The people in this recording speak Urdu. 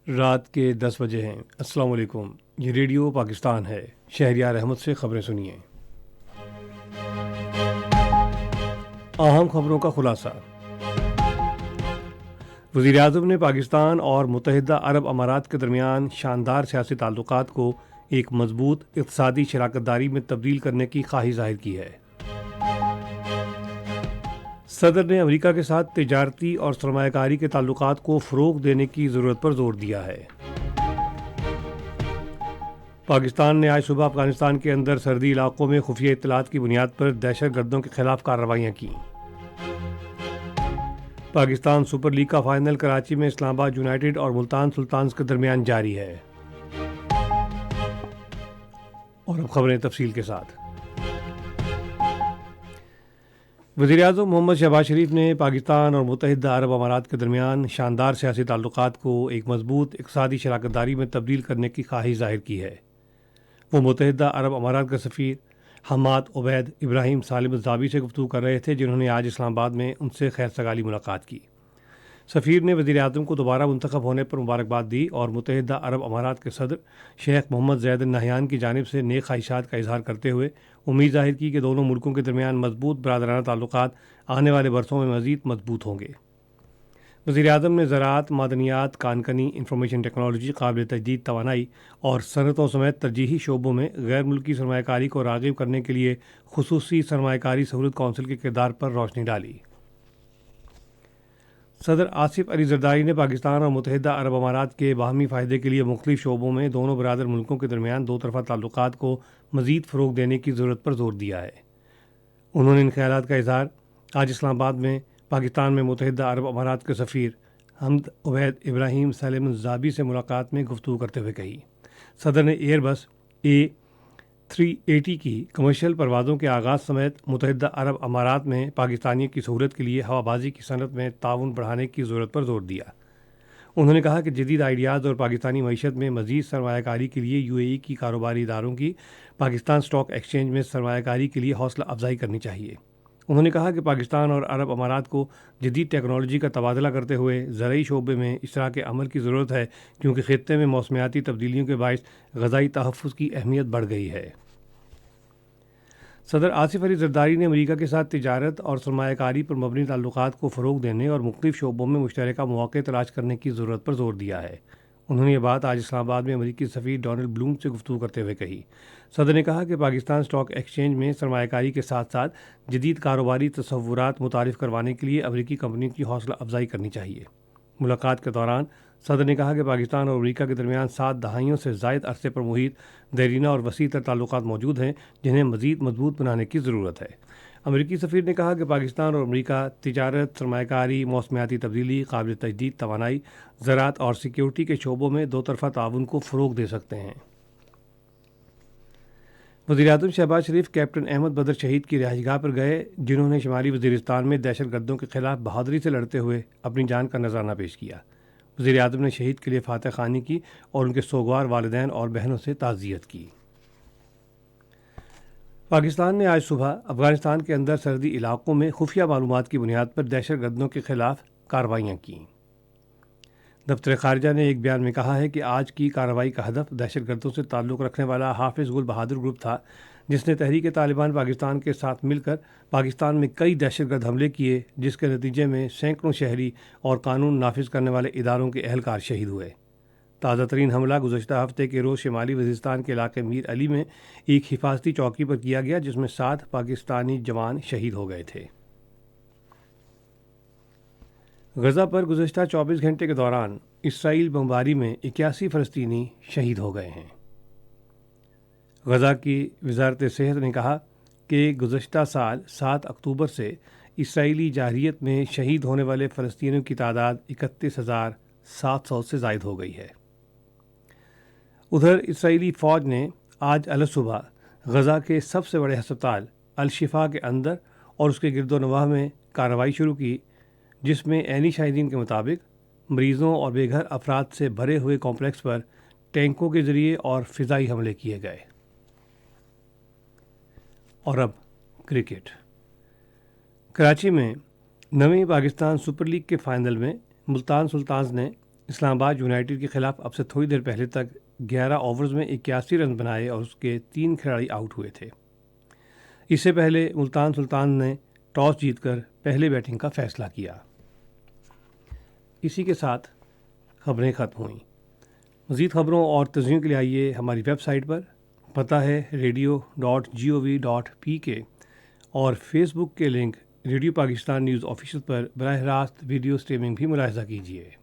رات کے 10 بجے ہیں۔ السلام علیکم، یہ ریڈیو پاکستان ہے۔ شہریار احمد سے خبریں سنیے۔ اہم خبروں کا خلاصہ۔ وزیر اعظم نے پاکستان اور متحدہ عرب امارات کے درمیان شاندار سیاسی تعلقات کو ایک مضبوط اقتصادی شراکت داری میں تبدیل کرنے کی خواہش ظاہر کی ہے۔ صدر نے امریکہ کے ساتھ تجارتی اور سرمایہ کاری کے تعلقات کو فروغ دینے کی ضرورت پر زور دیا ہے۔ پاکستان نے آج صبح افغانستان کے اندر سرحدی علاقوں میں خفیہ اطلاعات کی بنیاد پر دہشت گردوں کے خلاف کارروائیاں کیں۔ پاکستان سپر لیگ کا فائنل کراچی میں اسلام آباد یونائیٹڈ اور ملتان سلطانز کے درمیان جاری ہے۔ اور اب خبریں تفصیل کے ساتھ۔ وزیر اعظم محمد شہباز شریف نے پاکستان اور متحدہ عرب امارات کے درمیان شاندار سیاسی تعلقات کو ایک مضبوط اقتصادی شراکت داری میں تبدیل کرنے کی خواہش ظاہر کی ہے۔ وہ متحدہ عرب امارات کے سفیر حماد عبید ابراہیم سالم الزابی سے گفتگو کر رہے تھے، جنہوں نے آج اسلام آباد میں ان سے خیر سگالی ملاقات کی۔ سفیر نے وزیر اعظم کو دوبارہ منتخب ہونے پر مبارکباد دی اور متحدہ عرب امارات کے صدر شیخ محمد زید ال نہیان کی جانب سے نیک خواہشات کا اظہار کرتے ہوئے امید ظاہر کی کہ دونوں ملکوں کے درمیان مضبوط برادرانہ تعلقات آنے والے برسوں میں مزید مضبوط ہوں گے۔ وزیر اعظم نے زراعت، معدنیات، کان کنی، انفارمیشن ٹیکنالوجی، قابل تجدید توانائی اور صنعتوں سمیت ترجیحی شعبوں میں غیر ملکی سرمایہ کاری کو راغب کرنے کے لیے خصوصی سرمایہ کاری سہولت کونسل کے کردار پر روشنی ڈالی۔ صدر آصف علی زرداری نے پاکستان اور متحدہ عرب امارات کے باہمی فائدے کے لیے مختلف شعبوں میں دونوں برادر ملکوں کے درمیان دو طرفہ تعلقات کو مزید فروغ دینے کی ضرورت پر زور دیا ہے۔ انہوں نے ان خیالات کا اظہار آج اسلام آباد میں پاکستان میں متحدہ عرب امارات کے سفیر حمد عبید ابراہیم سالم الزابی سے ملاقات میں گفتگو کرتے ہوئے کہی۔ صدر نے ایئر بس A380 کی کمرشل پروازوں کے آغاز سمیت متحدہ عرب امارات میں پاکستانیوں کی سہولت کے لیے ہوا بازی کی صنعت میں تعاون بڑھانے کی ضرورت پر زور دیا۔ انہوں نے کہا کہ جدید آئیڈیاز اور پاکستانی معیشت میں مزید سرمایہ کاری کے لیے UAE کی کاروباری اداروں کی پاکستان اسٹاک ایکسچینج میں سرمایہ کاری کے لیے حوصلہ افزائی کرنی چاہیے۔ انہوں نے کہا کہ پاکستان اور عرب امارات کو جدید ٹیکنالوجی کا تبادلہ کرتے ہوئے زرعی شعبے میں اشتراک عمل کی ضرورت ہے، کیونکہ خطے میں موسمیاتی تبدیلیوں کے باعث غذائی تحفظ کی اہمیت بڑھ گئی ہے۔ صدر آصف علی زرداری نے امریکہ کے ساتھ تجارت اور سرمایہ کاری پر مبنی تعلقات کو فروغ دینے اور مختلف شعبوں میں مشترکہ مواقع تلاش کرنے کی ضرورت پر زور دیا ہے۔ انہوں نے یہ بات آج اسلام آباد میں امریکی سفیر ڈونلڈ بلوم سے گفتگو کرتے ہوئے کہی۔ صدر نے کہا کہ پاکستان اسٹاک ایکسچینج میں سرمایہ کاری کے ساتھ ساتھ جدید کاروباری تصورات متعارف کروانے کے لیے امریکی کمپنیوں کی حوصلہ افزائی کرنی چاہیے۔ ملاقات کے دوران صدر نے کہا کہ پاکستان اور امریکہ کے درمیان 7 دہائیوں سے زائد عرصے پر محیط دیرینہ اور وسیع تر تعلقات موجود ہیں، جنہیں مزید مضبوط بنانے کی ضرورت ہے۔ امریکی سفیر نے کہا کہ پاکستان اور امریکہ تجارت، سرمایہ کاری، موسمیاتی تبدیلی، قابل تجدید توانائی، زراعت اور سیکیورٹی کے شعبوں میں دو طرفہ تعاون کو فروغ دے سکتے ہیں۔ وزیر اعظم شہباز شریف کیپٹن احمد بدر شہید کی رہائش گاہ پر گئے، جنہوں نے شمالی وزیرستان میں دہشت گردوں کے خلاف بہادری سے لڑتے ہوئے اپنی جان کا نذرانہ پیش کیا۔ وزیر اعظم نے شہید کے لیے فاتح خوانی کی اور ان کے سوگوار والدین اور بہنوں سے تعزیت کی۔ پاکستان نے آج صبح افغانستان کے اندر سرحدی علاقوں میں خفیہ معلومات کی بنیاد پر دہشت گردوں کے خلاف کارروائیاں کیں۔ دفتر خارجہ نے ایک بیان میں کہا ہے کہ آج کی کارروائی کا ہدف دہشت گردوں سے تعلق رکھنے والا حافظ گل بہادر گروپ تھا، جس نے تحریک طالبان پاکستان کے ساتھ مل کر پاکستان میں کئی دہشت گرد حملے کیے، جس کے نتیجے میں سینکڑوں شہری اور قانون نافذ کرنے والے اداروں کے اہلکار شہید ہوئے۔ تازہ ترین حملہ گزشتہ ہفتے کے روز شمالی وزیرستان کے علاقے میر علی میں ایک حفاظتی چوکی پر کیا گیا، جس میں 7 پاکستانی جوان شہید ہو گئے تھے۔ غزہ پر گزشتہ 24 گھنٹے کے دوران اسرائیل بمباری میں 81 فلسطینی شہید ہو گئے ہیں۔ غزہ کی وزارت صحت نے کہا کہ گزشتہ سال 7 اکتوبر سے اسرائیلی جارحیت میں شہید ہونے والے فلسطینیوں کی تعداد 31,700 سے زائد ہو گئی ہے۔ ادھر اسرائیلی فوج نے آج الصبح غزہ کے سب سے بڑے ہسپتال الشفا کے اندر اور اس کے گرد و نواح میں کارروائی شروع کی، جس میں عینی شاہدین کے مطابق مریضوں اور بے گھر افراد سے بھرے ہوئے کمپلیکس پر ٹینکوں کے ذریعے اور فضائی حملے کیے گئے۔ اور اب کرکٹ۔ کراچی میں 9ویں پاکستان سپر لیگ کے فائنل میں ملتان سلطانز نے اسلام آباد یونائٹڈ کے خلاف اب سے تھوڑی دیر پہلے تک 11 اوورز میں 81 رن بنائے اور اس کے 3 کھلاڑی آؤٹ ہوئے تھے۔ اس سے پہلے ملتان سلطان نے ٹاس جیت کر پہلے بیٹنگ کا فیصلہ کیا۔ اسی کے ساتھ خبریں ختم ہوئیں۔ مزید خبروں اور تجزیوں کے لیے آئیے ہماری ویب سائٹ پر، پتہ ہے radio.gov.pk، اور فیس بک کے link radio Pakistan news official پر براہ راست ویڈیو سٹریمنگ بھی ملاحظہ کیجیے۔